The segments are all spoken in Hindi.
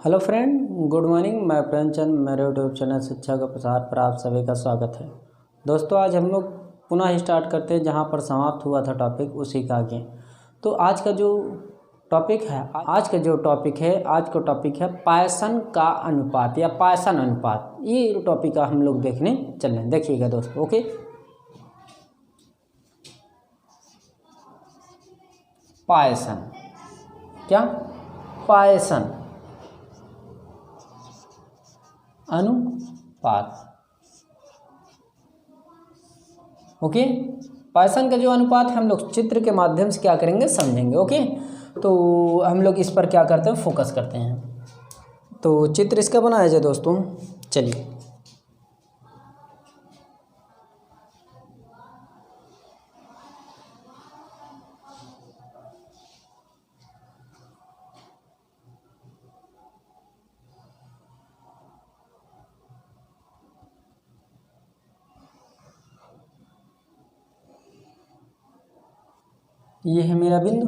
Hello friend, good morning. मैं प्रेमचंद, मेरे यूट्यूब चैनल शिक्षा का प्रसार पर आप सभी का स्वागत है। दोस्तों, आज हम लोग पुनः स्टार्ट करते हैं जहां पर समाप्त हुआ था टॉपिक, उसी का आगे। तो आज का जो टॉपिक है पायसन का अनुपात या पायसन अनुपात। ये टॉपिक का हम लोग देखने चल रहे हैं। देखिएगा दोस्तों, ओके। पायसन क्या? पायसन अनुपात, ओके। पायसन का जो अनुपात है हम लोग चित्र के माध्यम से क्या करेंगे, समझेंगे, ओके। तो हम लोग इस पर क्या करते हैं, फोकस करते हैं। तो चित्र इसका बनाया जाए दोस्तों, चलिए। ये है मेरा बिंदु,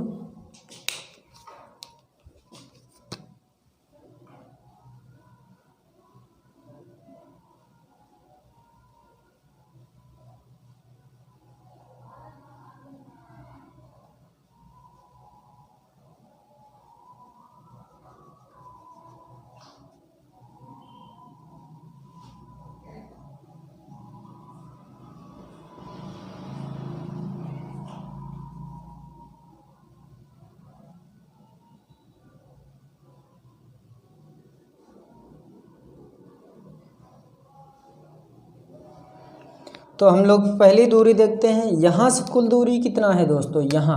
तो हम लोग पहली दूरी देखते हैं। यहाँ से कुल दूरी कितना है दोस्तों, यहाँ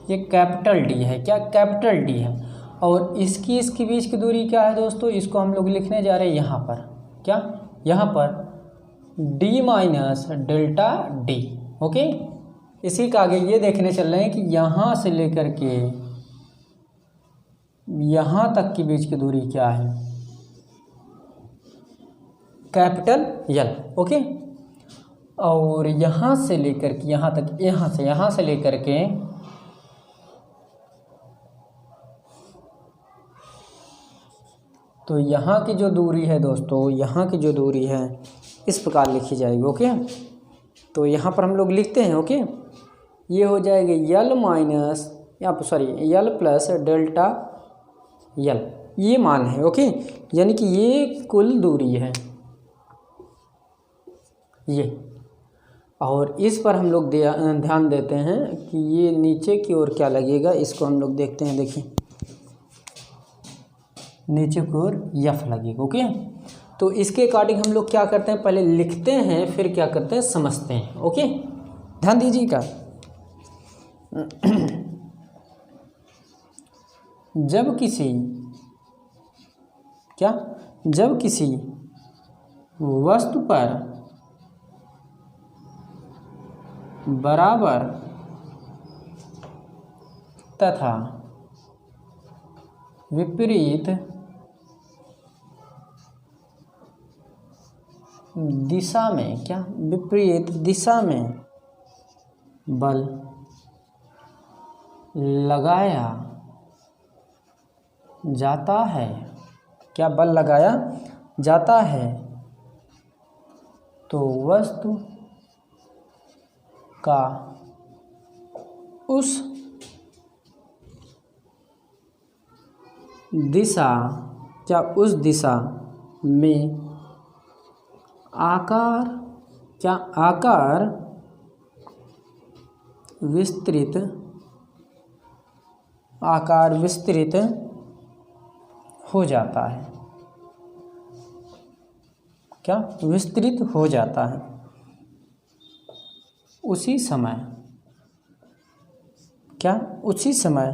ये कैपिटल डी है। क्या? कैपिटल डी है। और इसके बीच की दूरी क्या है दोस्तों, इसको हम लोग लिखने जा रहे हैं यहाँ पर। क्या? यहाँ पर d minus delta D, okay. इसी का आगे ये देखने चल रहे हैं कि यहाँ से लेकर के यहाँ तक के बीच की दूरी क्या है, कैपिटल यल, ओके। और यहाँ से लेकर के यहाँ तक, यहाँ से लेकर के तो यहाँ की जो दूरी है दोस्तों, यहाँ की जो दूरी है इस प्रकार लिखी जाएगी, ओके। तो यहाँ पर हम लोग लिखते हैं, ओके। ये हो जाएगा यल माइनस, यल प्लस डेल्टा यल, ये मान है, ओके। यानी कि ये कुल दूरी है ये। और इस पर हम लोग ध्यान देते हैं कि ये नीचे की ओर क्या लगेगा, इसको हम लोग देखते हैं। देखिए, नीचे की ओर यफ लगेगा, ओके। तो इसके अकॉर्डिंग हम लोग क्या करते हैं, पहले लिखते हैं, फिर क्या करते हैं, समझते हैं, ओके। ध्यान दीजिएगा। जब किसी वस्तु पर बराबर तथा विपरीत दिशा में, क्या? विपरीत दिशा में बल लगाया जाता है, क्या? बल लगाया जाता है तो वस्तु का उस दिशा, क्या? उस दिशा में आकार, क्या? आकार विस्तृत हो जाता है, क्या? विस्तृत हो जाता है। उसी समय, क्या? उसी समय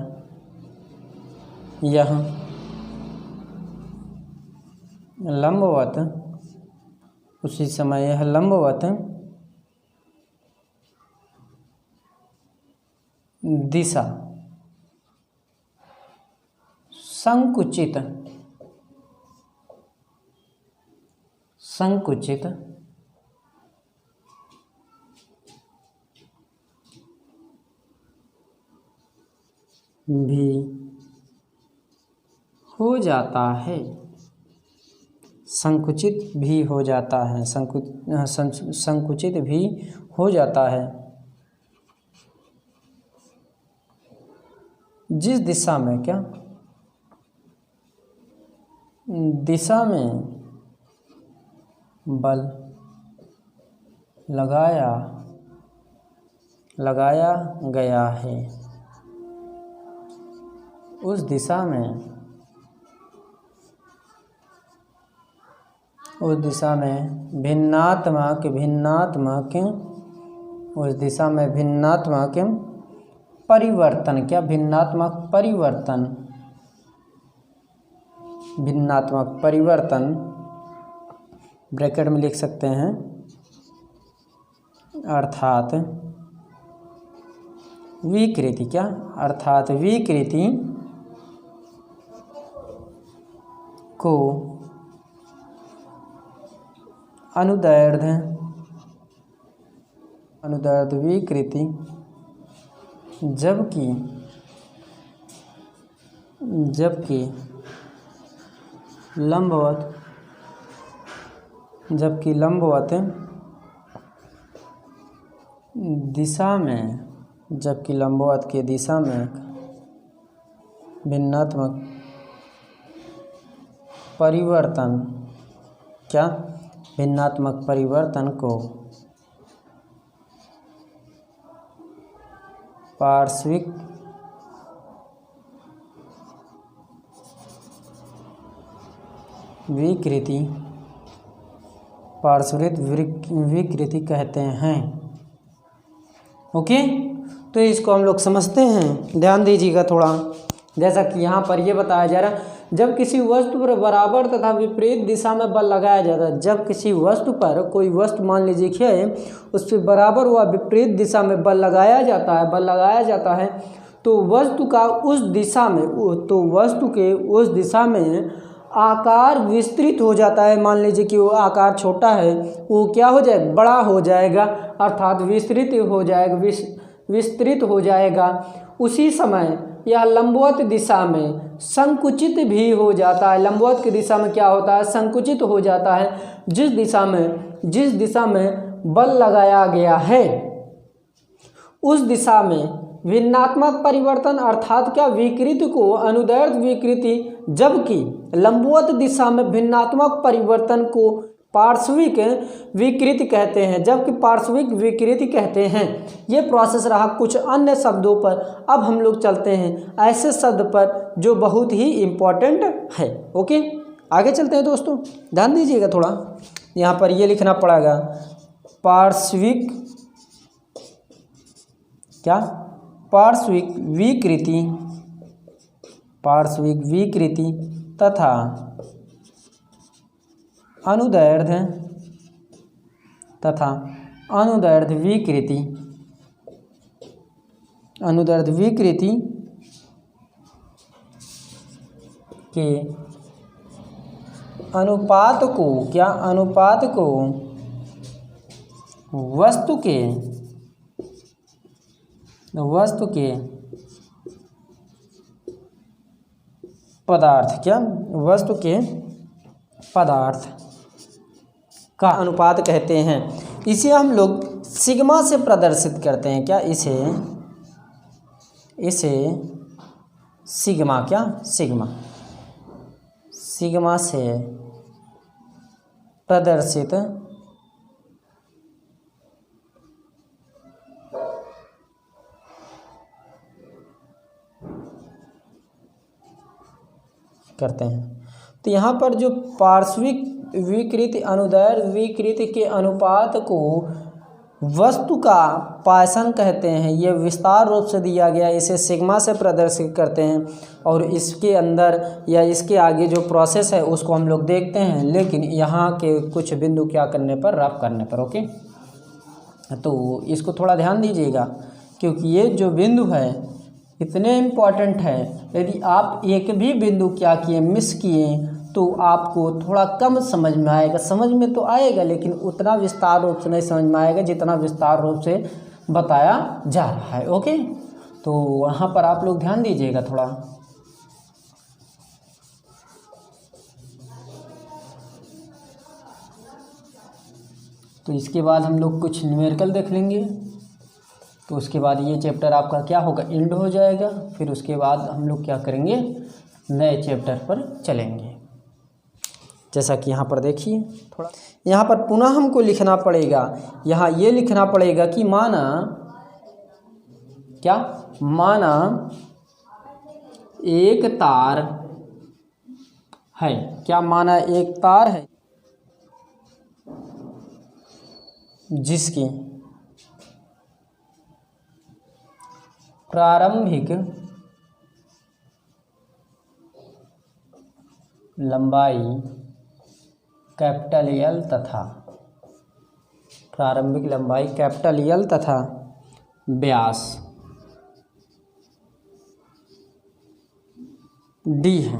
यह लंबवत, उसी समय यह लंबवत दिशा संकुचित भी हो जाता है, संकुचित भी हो जाता है, संकुचित भी हो जाता है। जिस दिशा में क्या दिशा में बल लगाया गया है, उस दिशा में भिन्नात्मक उस दिशा में भिन्नात्मक परिवर्तन क्या भिन्नात्मक परिवर्तन ब्रैकेट में लिख सकते हैं, अर्थात विकृति को अनुदैर्ध्य विकृति जबकि लंबवत के दिशा में भिन्नात्मक परिवर्तन को पार्श्विक विकृति कहते हैं। ओके, तो इसको हम लोग समझते हैं, ध्यान दीजिएगा थोड़ा। जैसा कि यहाँ पर ये बताया जा रहा है, जब किसी वस्तु पर बराबर तथा विपरीत दिशा में बल लगाया जाता है, जब किसी वस्तु पर कोई वस्तु मान लीजिए कि उस पर बराबर व विपरीत दिशा में बल लगाया जाता है तो वस्तु के उस दिशा में आकार विस्तृत हो जाता है। मान लीजिए कि वो आकार छोटा है, वो क्या हो जाएगा, बड़ा हो जाएगा, अर्थात विस्तृत हो जाएगा। उसी समय यह लंबवत दिशा में संकुचित भी हो जाता है। लंबवत की दिशा में क्या होता है, संकुचित हो जाता है। जिस दिशा में बल लगाया गया है उस दिशा में भिन्नात्मक परिवर्तन अर्थात क्या, विकृति को अनुदैर्ध्य विकृति, जबकि लंबवत दिशा में भिन्नात्मक परिवर्तन को पार्श्विक विकृति कहते हैं। ये प्रोसेस रहा कुछ अन्य शब्दों पर। अब हम लोग चलते हैं ऐसे शब्द पर जो बहुत ही इम्पोर्टेंट है। ओके, आगे चलते हैं दोस्तों, ध्यान दीजिएगा थोड़ा। यहाँ पर ये लिखना पड़ेगा, पार्श्विक विकृति तथा अनुदैर्ध्य विकृति के अनुपात को वस्तु के पदार्थ का अनुपात कहते हैं। इसे हम लोग सिग्मा से प्रदर्शित करते हैं। क्या इसे सिग्मा से प्रदर्शित करते हैं। तो यहाँ पर जो पार्श्विक विकृति अनुदैर्ध्य विकृति के अनुपात को वस्तु का पायसन कहते हैं, ये विस्तार रूप से दिया गया, इसे सिग्मा से प्रदर्शित करते हैं। और इसके अंदर या इसके आगे जो प्रोसेस है उसको हम लोग देखते हैं, लेकिन यहाँ के कुछ बिंदु क्या करने पर, रफ करने पर। ओके, तो इसको थोड़ा ध्यान दीजिएगा, क्योंकि ये जो बिंदु है इतने इम्पॉर्टेंट है। यदि आप एक भी बिंदु क्या किए, मिस किए, तो आपको थोड़ा कम समझ में आएगा। समझ में तो आएगा लेकिन उतना विस्तार रूप से नहीं समझ में आएगा जितना विस्तार रूप से बताया जा रहा है। ओके, तो वहाँ पर आप लोग ध्यान दीजिएगा थोड़ा। तो इसके बाद हम लोग कुछ न्यूमेरिकल देख लेंगे, तो उसके बाद ये चैप्टर आपका क्या होगा, एंड हो जाएगा। फिर उसके बाद हम लोग क्या करेंगे, नए चैप्टर पर चलेंगे। जैसा कि यहाँ पर देखिए, थोड़ा यहाँ पर पुनः हमको लिखना पड़ेगा, यहाँ ये लिखना पड़ेगा कि माना क्या, माना एक तार है, क्या माना एक तार है जिसकी प्रारंभिक लंबाई कैपिटल एल तथा प्रारंभिक लंबाई कैपिटल एल तथा व्यास डी है।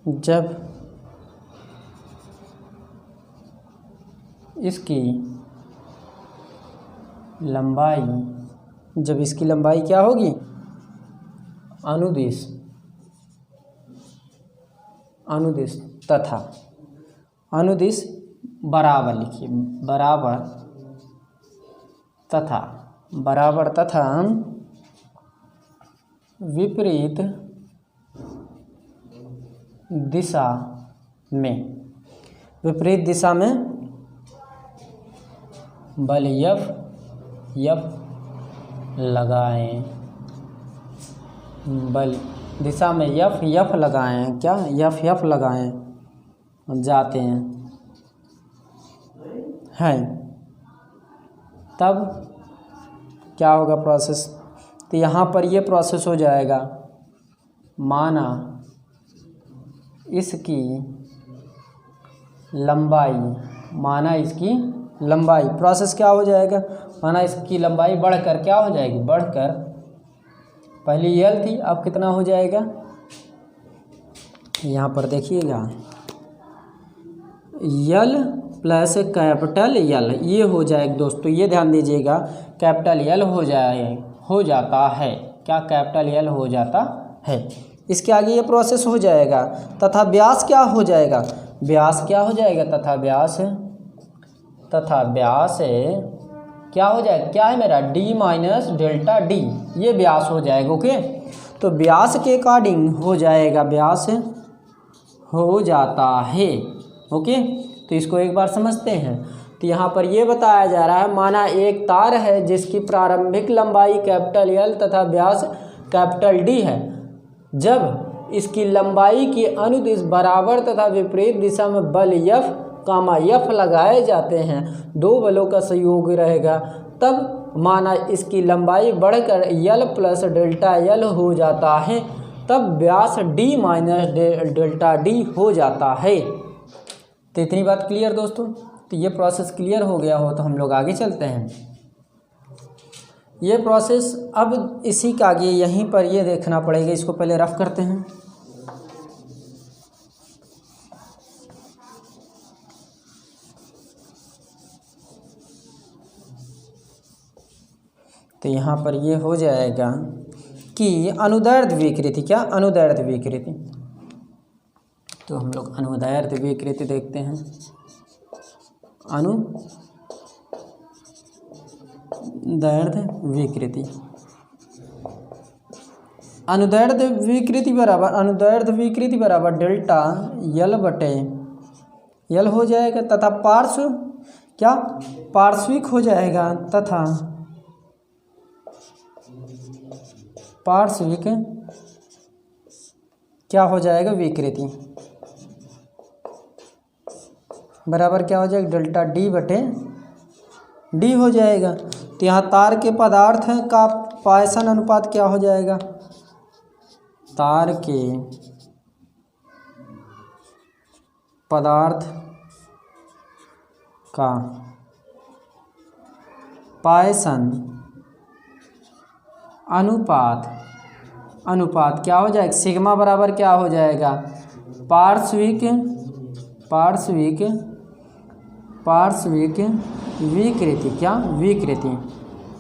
जब इसकी लंबाई क्या होगी, अनुदिश तथा अनुदिश बराबर लिखिए, बराबर तथा विपरीत दिशा में बल यफ लगाएं, बल दिशा में यफ लगाएं, क्या यफ लगाएं जाते हैं, तब क्या होगा प्रोसेस। तो यहाँ पर ये प्रोसेस हो जाएगा, माना इसकी लंबाई प्रोसेस क्या हो जाएगा, माना इसकी लंबाई बढ़कर क्या हो जाएगी, बढ़कर पहले यल थी, अब कितना हो जाएगा, यहाँ पर देखिएगा यल प्लस कैपिटल यल, ये हो जाएगा दोस्तों, ये ध्यान दीजिएगा, कैपिटल यल हो जाता है, क्या कैपिटल यल हो जाता है। इसके आगे ये प्रोसेस हो जाएगा, तथा व्यास क्या हो जाएगा, तथा व्यास क्या हो जाएगा, क्या है मेरा, डी माइनस डेल्टा डी, ये व्यास हो जाएगा। ओके, तो व्यास के अकॉर्डिंग हो जाएगा, व्यास हो जाता है। ओके, तो इसको एक बार समझते हैं। तो यहाँ पर ये बताया जा रहा है, माना एक तार है जिसकी प्रारंभिक लंबाई कैपिटल एल तथा व्यास कैपिटल डी है। जब इसकी लंबाई की अनुदिश बराबर तथा विपरीत दिशा में बल यफ लगाए जाते हैं, दो बलों का संयोग रहेगा, तब माना इसकी लंबाई बढ़कर यल प्लस डेल्टा यल हो जाता है, तब व्यास डी माइनस डेल्टा डी हो जाता है। तो इतनी बात क्लियर दोस्तों। तो ये प्रोसेस क्लियर हो गया हो तो हम लोग आगे चलते हैं। ये प्रोसेस अब इसी का आगे यहीं पर ये देखना पड़ेगा, इसको पहले रफ करते हैं। तो यहाँ पर ये हो जाएगा कि अनुदैर्ध्य विकृति, क्या अनुदैर्ध्य विकृति। तो हम लोग अनुदैर्ध्य विकृति देखते हैं। अनुदैर्ध्य विकृति बराबर डेल्टा यल बटे यल हो जाएगा, तथा पार्श्विक हो जाएगा, तथा पार्श्विक क्या हो जाएगा, विकृति बराबर क्या हो जाएगा, डेल्टा डी बटे डी हो जाएगा। तो यहाँ तार के पदार्थ का पायसन अनुपात क्या हो जाएगा, तार के पदार्थ का पायसन अनुपात क्या हो जाएगा, सिग्मा बराबर क्या हो जाएगा, पार्श्विक विकृति, क्या विकृति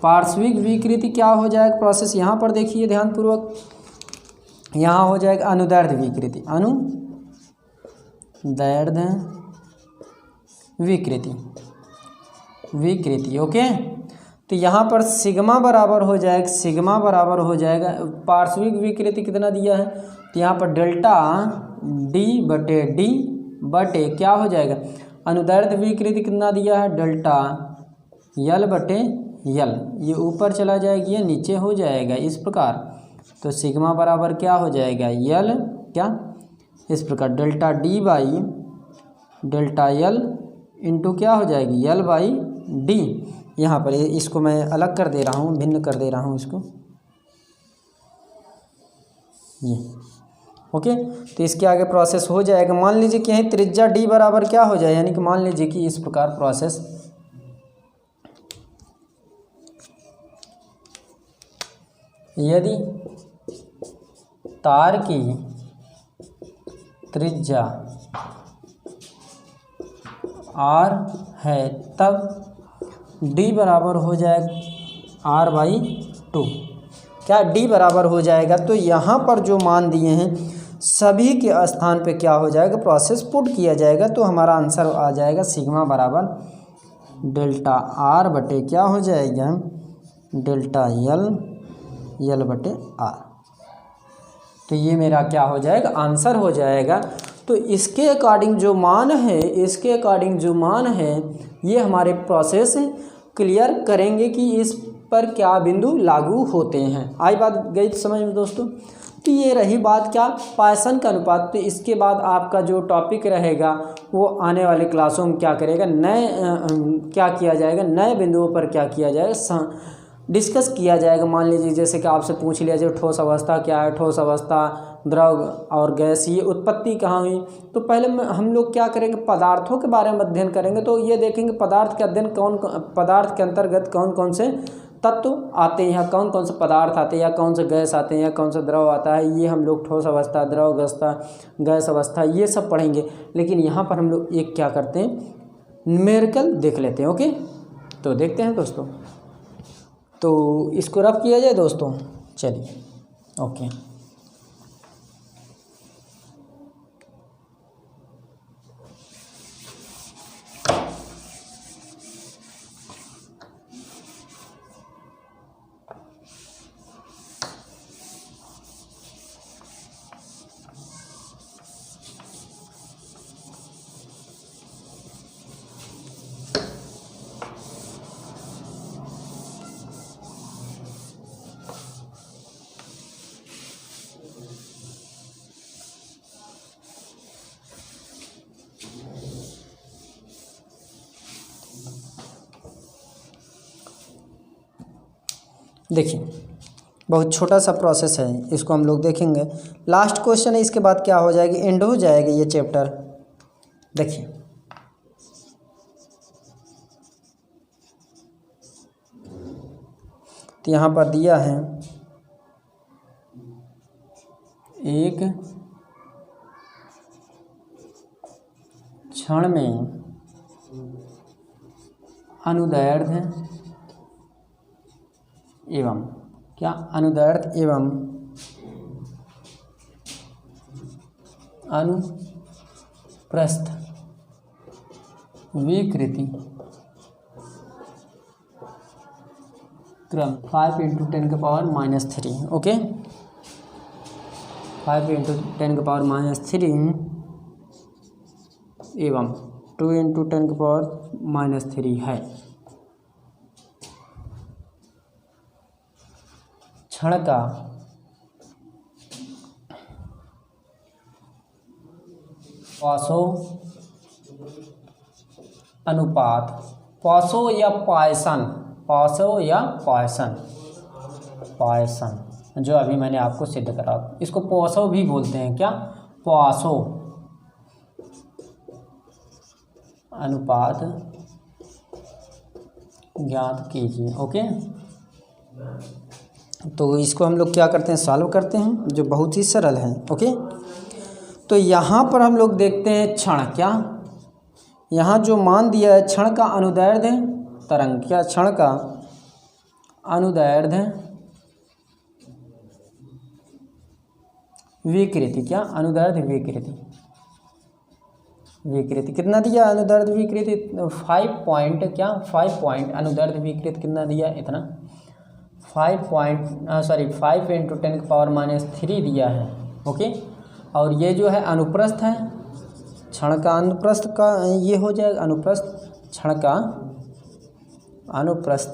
पार्श्विक विकृति क्या हो जाएगा प्रोसेस, यहाँ पर देखिए ध्यानपूर्वक, यहाँ हो जाएगा अनुदैर्घ्य विकृति, अनुदैर्घ्य विकृति। ओके, तो यहाँ पर सिग्मा बराबर हो जाएगा, पार्श्विक विकृति कितना दिया है, तो यहाँ पर डेल्टा डी बटे क्या हो जाएगा, अनुदैर्घ्य विकृति कितना दिया है, डेल्टा यल बटे यल, ये ऊपर चला जाएगा, ये नीचे हो जाएगा इस प्रकार। तो सिग्मा बराबर क्या हो जाएगा, यल क्या इस प्रकार, delta D by delta L into क्या हो जाएगी, यल बाई डी। यहाँ पर इसको मैं अलग कर दे रहा हूँ, भिन्न कर दे रहा हूँ इसको, ये ओके। तो इसके आगे प्रोसेस हो जाएगा। मान लीजिए कि यहीं त्रिज्या डी बराबर क्या हो जाए, यानी कि मान लीजिए कि इस प्रकार प्रोसेस, यदि तार की त्रिज्या r है तब d बराबर हो जाएगा r/2, क्या d बराबर हो जाएगा। तो यहाँ पर जो मान दिए हैं सभी के स्थान पे क्या हो जाएगा, प्रोसेस पुट किया जाएगा। तो हमारा आंसर आ जाएगा सिग्मा बराबर डेल्टा r बटे क्या हो जाएगा, डेल्टा यल बटे r। तो ये मेरा क्या हो जाएगा, आंसर हो जाएगा। तो इसके अकॉर्डिंग जो मान है ये हमारे प्रोसेस क्लियर करेंगे कि इस पर क्या बिंदु लागू होते हैं। आई बात गई समझ में दोस्तों। तो ये रही बात क्या, पायसन का अनुपात। तो इसके बाद आपका जो टॉपिक रहेगा वो आने वाले क्लासों में क्या करेगा, क्या किया जाएगा, नए बिंदुओं पर क्या किया जाएगा, डिस्कस किया जाएगा। मान लीजिए जैसे कि आपसे पूछ लिया जाए ठोस अवस्था क्या है, ठोस अवस्था, द्रव और गैस, ये उत्पत्ति कहाँ हुई। तो पहले हम लोग क्या करेंगे, पदार्थों के बारे में अध्ययन करेंगे। तो ये देखेंगे पदार्थ के अध्ययन पदार्थ के अंतर्गत कौन कौन से तत्व आते हैं, या कौन कौन से पदार्थ आते हैं, या कौन से गैस आते हैं, या कौन सा द्रव आता है। ये हम लोग ठोस अवस्था, द्रव अवस्था, गैस अवस्था ये सब पढ़ेंगे। लेकिन यहाँ पर हम लोग एक क्या करते हैं, न्यूमेरिकल देख लेते हैं। ओके, तो देखते हैं दोस्तों। तो इसको रफ किया जाए दोस्तों, चलिए ओके। देखिए बहुत छोटा सा प्रोसेस है, इसको हम लोग देखेंगे। लास्ट क्वेश्चन है, इसके बाद क्या हो जाएगी, एंड हो जाएगा ये चैप्टर। देखिए तो यहाँ पर दिया है एक क्षण में अनुदैर्घ्य एवं क्या, अनुदैर्घ्य एवं अनुप्रस्थ विकृति क्रम 5 × 10⁻³ ओके, 5 × 10⁻³ एवं 2 × 10⁻³ है। क्षण का पॉसो अनुपात, पॉसो या पॉइसन जो अभी मैंने आपको सिद्ध करा, इसको पॉसो भी बोलते हैं। क्या, पॉसो अनुपात ज्ञात कीजिए। ओके, तो इसको हम लोग क्या करते हैं, सॉल्व करते हैं, जो बहुत ही सरल है। ओके, तो यहाँ पर हम लोग देखते हैं क्षण, क्या यहाँ जो मान दिया है क्षण का अनुदैर्घ्य तरंग, क्या क्षण का अनुदैर्ध्य विकृति, क्या अनुदैर्ध्य विकृति, विकृति कितना दिया अनुदैर्ध्य विकृति 5 पॉइंट, क्या 5 पॉइंट अनुदैर्ध्य विकृति कितना दिया इतना 5 × 10⁻³ दिया है। ओके, और ये जो है अनुप्रस्थ है, क्षण का अनुप्रस्थ का ये हो जाएगा अनुप्रस्थ, क्षण का अनुप्रस्थ,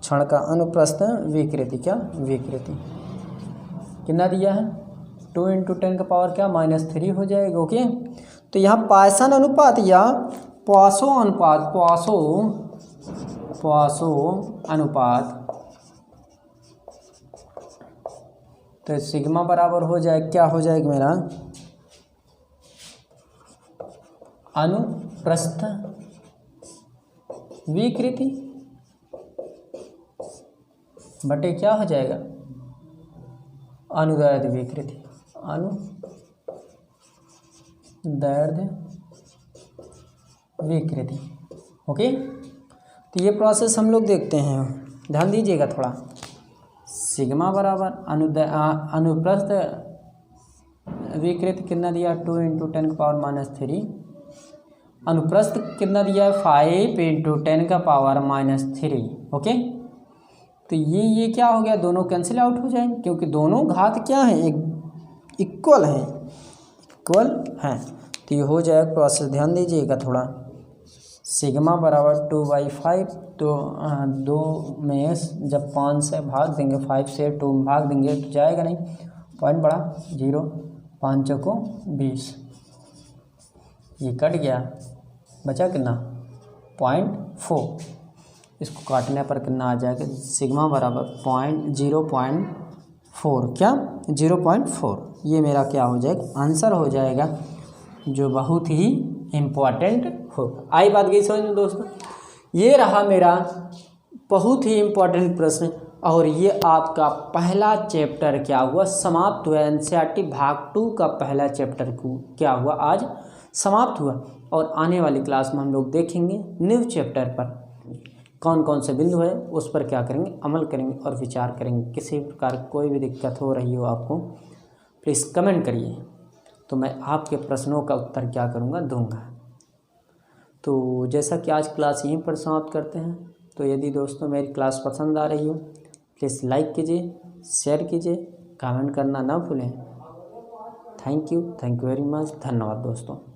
क्षण का अनुप्रस्थ विकृति, क्या विकृति कितना दिया है 2 × 10⁻³ हो जाएगा। ओके, तो यहाँ पॉइसन अनुपात या पॉसो अनुपात, पॉसो अनुपात, तो सिग्मा बराबर हो जाए, क्या हो जाएगा मेरा अनुप्रस्थ विकृति बटे क्या हो जाएगा अनुदैर्ध्य विकृति, अनुदैर्ध्य विकृति। ओके, तो ये प्रोसेस हम लोग देखते हैं, ध्यान दीजिएगा थोड़ा। सिग्मा बराबर अनुप्रस्थ विकृति कितना दिया 2 × 10⁻³ अनुप्रस्थ कितना दिया है 5 × 10⁻³ ओके, तो ये क्या हो गया, दोनों कैंसिल आउट हो जाएंगे क्योंकि दोनों घात क्या है इक्वल हैं, तो ये हो जाएगा प्रोसेस। ध्यान दीजिएगा थोड़ा, सिग्मा बराबर 2/5, तो 2 में जब 5 से भाग देंगे, 5 से 2 में भाग देंगे तो जाएगा नहीं, पॉइंट बढ़ा 0, 5 चौको 20, ये कट गया, बचा कितना 0.4, इसको काटने पर कितना आ जाएगा सिग्मा बराबर 0.4, क्या 0.4, ये मेरा क्या हो जाएगा आंसर हो जाएगा, जो बहुत ही इम्पॉर्टेंट होगा। आई बात गई समझ में दोस्तों, ये रहा मेरा बहुत ही इम्पॉर्टेंट प्रश्न, और ये आपका पहला चैप्टर क्या हुआ समाप्त हुआ। एनसीईआरटी भाग 2 का पहला चैप्टर को क्या हुआ आज समाप्त हुआ, और आने वाली क्लास में हम लोग देखेंगे न्यू चैप्टर पर कौन कौन से बिंदु है, उस पर क्या करेंगे अमल करेंगे और विचार करेंगे। किसी प्रकार कोई भी दिक्कत हो रही हो आपको प्लीज़ कमेंट करिए, तो मैं आपके प्रश्नों का उत्तर क्या करूँगा दूंगा। तो जैसा कि आज क्लास यहीं पर समाप्त करते हैं, तो यदि दोस्तों मेरी क्लास पसंद आ रही हो प्लीज़ लाइक कीजिए, शेयर कीजिए, कमेंट करना ना भूलें। थैंक यू वेरी मच, धन्यवाद दोस्तों।